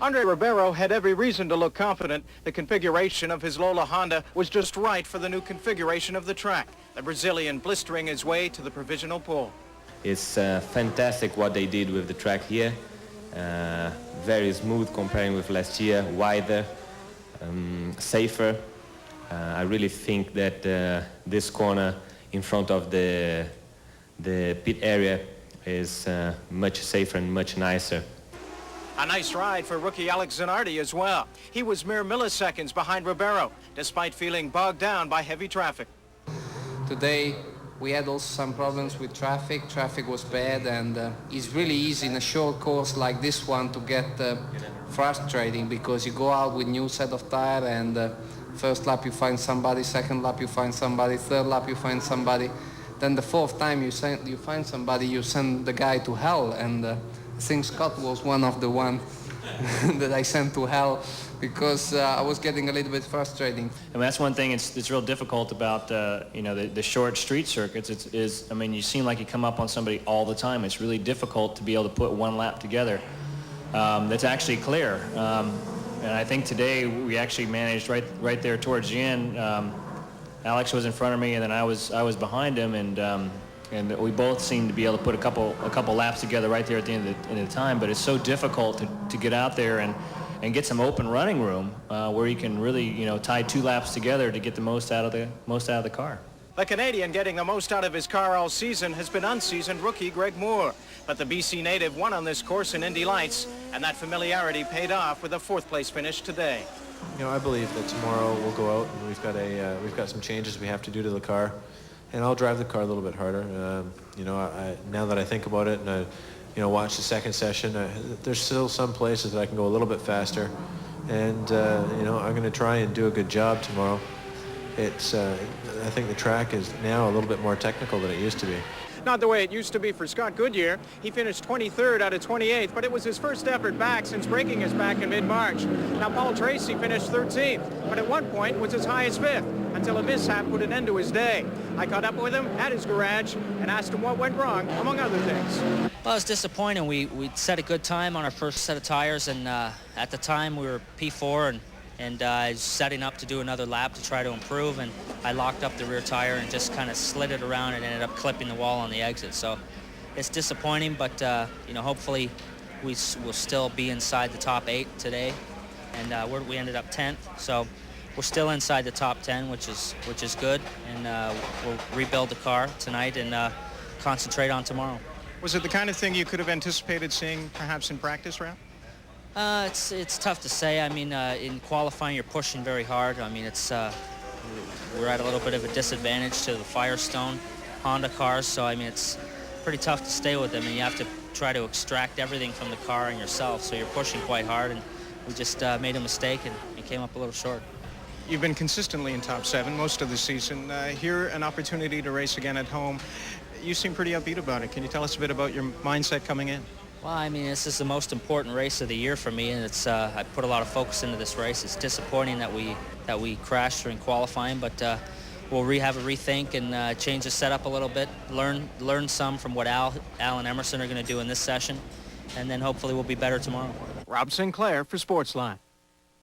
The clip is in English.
Andre Ribeiro had every reason to look confident. The configuration of his Lola Honda was just right for the new configuration of the track. The Brazilian blistering his way to the provisional pole. It's fantastic what they did with the track here. Very smooth comparing with last year, wider, safer. I really think that this corner in front of the pit area is much safer and much nicer. A nice ride for rookie Alex Zanardi as well. He was mere milliseconds behind Ribeiro, despite feeling bogged down by heavy traffic. Today we had also some problems with traffic. Traffic was bad, and it's really easy in a short course like this one to get frustrating, because you go out with new set of tire, and first lap you find somebody, second lap you find somebody, third lap you find somebody. Then the fourth time you find somebody, you send the guy to hell, and I think Scott was one of the one that I sent to hell, because I was getting a little bit frustrating. I mean, that's one thing it's real difficult about you know, the short street circuits. I mean, you seem like you come up on somebody all the time. It's really difficult to be able to put one lap together that's actually clear. And I think today we actually managed right there towards the end. Alex was in front of me, and then I was behind him, and we both seemed to be able to put a couple laps together right there at the end of the time. But it's so difficult to get out there and get some open running room where you can really, you know, tie two laps together to get the most out of the car. The Canadian getting the most out of his car all season has been unseasoned rookie Greg Moore. But the BC native won on this course in Indy Lights, and that familiarity paid off with a fourth-place finish today. You know, I believe that tomorrow we'll go out and we've got some changes we have to do to the car, and I'll drive the car a little bit harder. You know, now that I think about it and I, you know, watch the second session, there's still some places that I can go a little bit faster, and you know, I'm going to try and do a good job tomorrow. I think the track is now a little bit more technical than it used to be. Not the way it used to be for Scott Goodyear. He finished 23rd out of 28th, but it was his first effort back since breaking his back in mid-March. Now, Paul Tracy finished 13th, but at one point was as high as 5th, until a mishap put an end to his day. I caught up with him at his garage and asked him what went wrong, among other things. Well, it was disappointing. We set a good time on our first set of tires, and at the time we were P4, and I was setting up to do another lap to try to improve, and I locked up the rear tire and just kind of slid it around and ended up clipping the wall on the exit. So it's disappointing, but you know, hopefully we will still be inside the top 8 today, and we ended up 10th. So we're still inside the top 10, which is good, and we'll rebuild the car tonight and concentrate on tomorrow. Was it the kind of thing you could have anticipated seeing perhaps in practice round? It's tough to say. I mean, in qualifying, you're pushing very hard. I mean, we're at a little bit of a disadvantage to the Firestone Honda cars, so I mean, it's pretty tough to stay with them, and you have to try to extract everything from the car and yourself, so you're pushing quite hard, and we just made a mistake and came up a little short. You've been consistently in top 7 most of the season. Here, an opportunity to race again at home. You seem pretty upbeat about it. Can you tell us a bit about your mindset coming in? Well, I mean, this is the most important race of the year for me, and it's I put a lot of focus into this race. It's disappointing that we crashed during qualifying, but we'll have a rethink and change the setup a little bit, learn some from what Al and Emerson are going to do in this session, and then hopefully we'll be better tomorrow. Rob Sinclair for Sportsline.